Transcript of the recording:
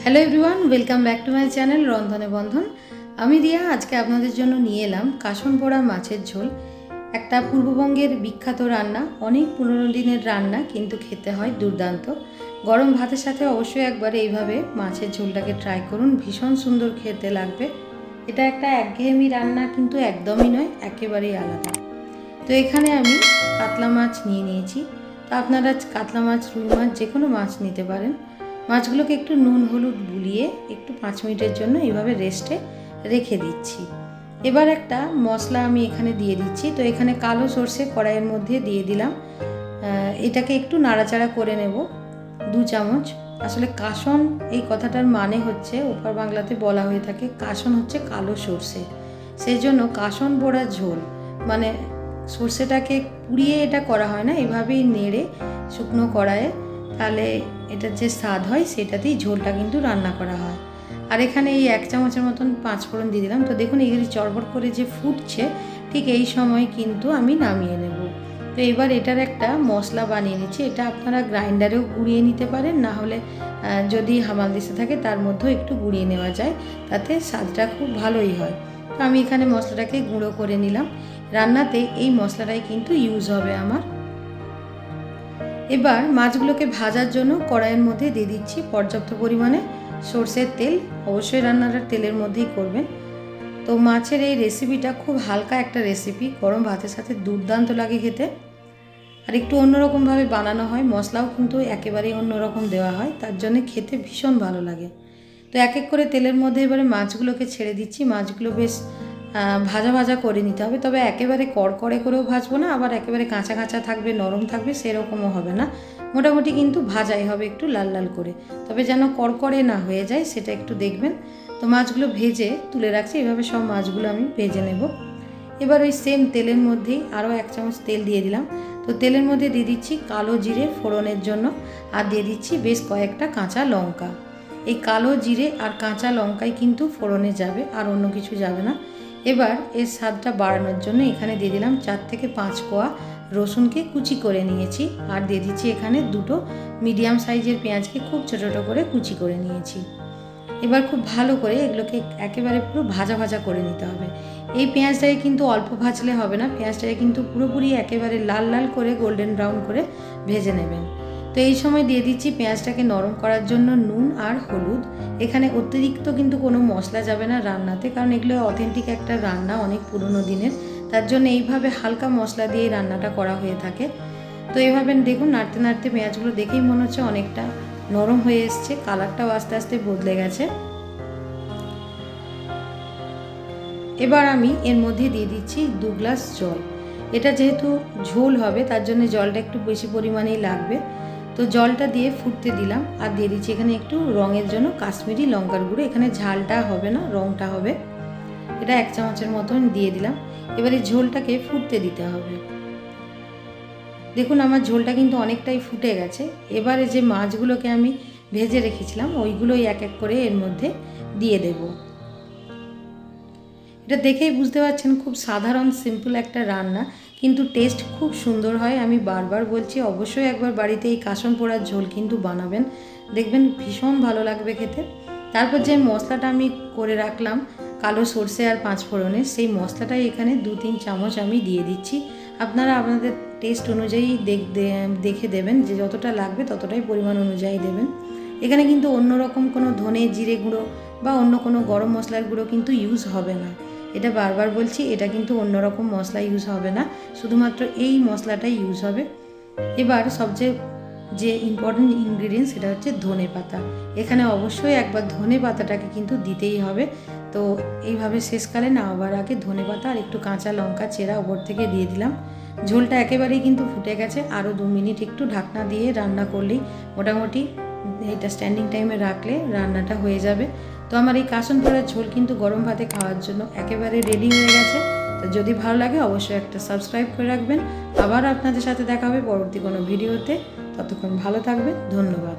Hello everyone, welcome back to my channel রন্ধনে বন্ধন। আমি রিয়া। আজকে আপনাদের জন্য নিয়ে এলাম কাসন পোড়া মাছের ঝোল। একটা পূর্ববঙ্গের বিখ্যাত রান্না, অনেক পুরনো দিনের রান্না, কিন্তু খেতে হয় দুর্দান্ত। গরম ভাতের সাথে অবশ্যই একবার এইভাবে মাছের ঝোলটাকে ট্রাই করুন, ভীষণ সুন্দর খেতে লাগবে। এটা একটা একঘেয়েমি রান্না কিন্তু একদমই নয়, একেবারেই আলাদা। তো এখানে আমি কাতলা মাছ নিয়ে নিয়েছি। তো আপনারা কাতলা মাছ, রুই মাছ, যে কোনো মাছ নিতে পারেন। মাছগুলোকে একটু নুন হলুদ বুলিয়ে একটু 5 মিনিটের জন্য এইভাবে রেস্টে রেখে দিচ্ছি। এবার একটা মশলা আমি এখানে দিয়ে দিচ্ছি। তো এখানে কালো সর্ষে কড়াইয়ের মধ্যে দিয়ে দিলাম। এটাকে একটু নাড়াচাড়া করে নেব 2 চামচ। আসলে কাসন এই কথাটার মানে হচ্ছে, ওপার বাংলাতে বলা হয়ে থাকে কাসন হচ্ছে কালো সর্ষে, সেই জন্য কাসন পোড়া ঝোল মানে সর্ষেটাকে পুড়িয়ে এটা করা হয় না, এভাবেই নেড়ে শুকনো কড়াইয়ে, তাহলে এটার যে স্বাদ হয় সেটাতেই ঝোলটা কিন্তু রান্না করা হয়। আর এখানে এই 1 চামচের মতন 5 ফোড়ন দিয়ে দিলাম। তো দেখুন এগুলি চড়বড় করে যে ফুটছে, ঠিক এই সময় কিন্তু আমি নামিয়ে নেব। তো এবার এটার একটা মশলা বানিয়ে নিচ্ছি। এটা আপনারা গ্রাইন্ডারেও গুঁড়িয়ে নিতে পারেন, না হলে যদি হামালদিস্তা থাকে তার মধ্যেও একটু গুঁড়িয়ে নেওয়া যায়, তাতে স্বাদটা খুব ভালোই হয়। তো আমি এখানে মশলাটাকে গুঁড়ো করে নিলাম। রান্নাতে এই মশলাটাই কিন্তু ইউজ হবে আমার। এবার মাছগুলোকে ভাজার জন্য কড়াইয়ের মধ্যে দিয়ে দিচ্ছি পর্যাপ্ত পরিমাণে সরষের তেল। অবশ্যই রান্নাটা তেলের মধ্যেই করবেন। তো মাছের এই রেসিপিটা খুব হালকা একটা রেসিপি, গরম ভাতের সাথে দুর্দান্ত লাগে খেতে। আর একটু অন্যরকমভাবে বানানো হয়, মশলাও কিন্তু একেবারেই অন্যরকম দেওয়া হয়, তার জন্য খেতে ভীষণ ভালো লাগে। তো এক এক করে তেলের মধ্যে এবারে মাছগুলোকে ছেড়ে দিচ্ছি। মাছগুলো বেশ ভাজা ভাজা করে নিতে হবে, তবে একেবারে কড়কড়ে করেও ভাজবো না, আবার একেবারে কাঁচা কাঁচা থাকবে, নরম থাকবে সেরকমও হবে না। মোটামুটি কিন্তু ভাজাই হবে একটু লাল লাল করে, তবে যেন কড়কড়ে না হয়ে যায় সেটা একটু দেখবেন। তো মাছগুলো ভেজে তুলে রাখছি। এভাবে সব মাছগুলো আমি ভেজে নেব। এবার ওই সেম তেলের মধ্যেই আরও 1 চামচ তেল দিয়ে দিলাম। তো তেলের মধ্যে দিয়ে দিচ্ছি কালো জিরে ফোড়নের জন্য, আর দিয়ে দিচ্ছি বেশ কয়েকটা কাঁচা লঙ্কা। এই কালো জিরে আর কাঁচা লঙ্কাই কিন্তু ফোড়নে যাবে, আর অন্য কিছু যাবে না। এবার এর স্বাদটা বাড়ানোর জন্য এখানে দিয়ে দিলাম 4 থেকে 5 কোয়া রসুনকে কুচি করে নিয়েছি, আর দিয়ে দিচ্ছি এখানে 2টো মিডিয়াম সাইজের পেঁয়াজকে খুব ছোটো ছোটো করে কুচি করে নিয়েছি। এবার খুব ভালো করে এগুলোকে একেবারে পুরো ভাজা ভাজা করে নিতে হবে। এই পেঁয়াজটাকে কিন্তু অল্প ভাজলে হবে না, পেঁয়াজটাকে কিন্তু পুরোপুরি একেবারে লাল লাল করে গোল্ডেন ব্রাউন করে ভেজে নেবেন। তো এই সময় দিয়ে দিচ্ছি পেঁয়াজটাকে নরম করার জন্য নুন আর হলুদ। এখানে অতিরিক্ত কিন্তু কোনো মশলা যাবে না রান্নাতে, কারণ এগুলো অথেন্টিক একটা রান্না, অনেক পুরনো দিনের, তার জন্য এইভাবে হালকা মশলা দিয়ে রান্নাটা করা হয়ে থাকে। তো এইভাবে দেখুন নাড়তে নাড়তে পেঁয়াজগুলো দেখেই মনে হচ্ছে অনেকটা নরম হয়ে এসছে, কালারটাও আস্তে আস্তে বদলে গেছে। এবার আমি এর মধ্যে দিয়ে দিচ্ছি 2 গ্লাস জল। এটা যেহেতু ঝোল হবে তার জন্য জলটা একটু বেশি পরিমাণেই লাগবে। তো জলটা দিয়ে ফুটতে দিলাম, আর দিয়ে দিচ্ছি এখানে একটু রঙের জন্য কাশ্মীরি লঙ্কার গুঁড়ো। এখানে ঝালটা হবে না, রঙটা হবে। এটা 1 চামচের মতন দিয়ে দিলাম। এবারে ঝোলটাকে ফুটতে দিতে হবে। দেখুন আমার ঝোলটা কিন্তু অনেকটাই ফুটে গেছে। এবারে যে মাছগুলোকে আমি ভেজে রেখেছিলাম ওইগুলোই এক এক করে এর মধ্যে দিয়ে দেব। এটা দেখেই বুঝতে পারছেন খুব সাধারণ সিম্পল একটা রান্না, কিন্তু টেস্ট খুব সুন্দর হয়। আমি বারবার বলছি অবশ্যই একবার বাড়িতে এই কাসন পোড়ার ঝোল কিন্তু বানাবেন, দেখবেন ভীষণ ভালো লাগবে খেতে। তারপর যে মশলাটা আমি করে রাখলাম কালো সর্ষে আর 5 ফোড়নের, সেই মশলাটাই এখানে 2-3 চামচ আমি দিয়ে দিচ্ছি। আপনারা আপনাদের টেস্ট অনুযায়ী দেখে দেবেন, যে যতটা লাগবে ততটাই পরিমাণ অনুযায়ী দেবেন। এখানে কিন্তু অন্য রকম কোনো ধনে জিরে গুঁড়ো বা অন্য কোনো গরম মশলার গুঁড়ো কিন্তু ইউজ হবে না। এটা বারবার বলছি, এটা কিন্তু অন্য রকম মশলা ইউজ হবে না, শুধুমাত্র এই মশলাটাই ইউজ হবে। এবার সবচেয়ে যে ইম্পর্টেন্ট ইনগ্রিডিয়েন্টস সেটা হচ্ছে ধনে পাতা। এখানে অবশ্যই একবার ধনে পাতাটাকে কিন্তু দিতেই হবে। তো এইভাবে শেষকালে নামাবার আগে ধনে পাতা আর একটু কাঁচা লঙ্কা চেরা ওপর থেকে দিয়ে দিলাম। ঝোলটা একেবারেই কিন্তু ফুটে গেছে, আরও 2 মিনিট একটু ঢাকনা দিয়ে রান্না করলেই মোটামুটি এটা স্ট্যান্ডিং টাইমে রাখলে রান্নাটা হয়ে যাবে। তো আমার এই কাসন পোড়ার ঝোল কিন্তু গরম ভাতে খাওয়ার জন্য একেবারে রেডি হয়ে গেছে। তো যদি ভালো লাগে অবশ্যই একটা সাবস্ক্রাইব করে রাখবেন। আবার আপনাদের সাথে দেখা হবে পরবর্তী কোনো ভিডিওতে। ততক্ষণ ভালো থাকবেন, ধন্যবাদ।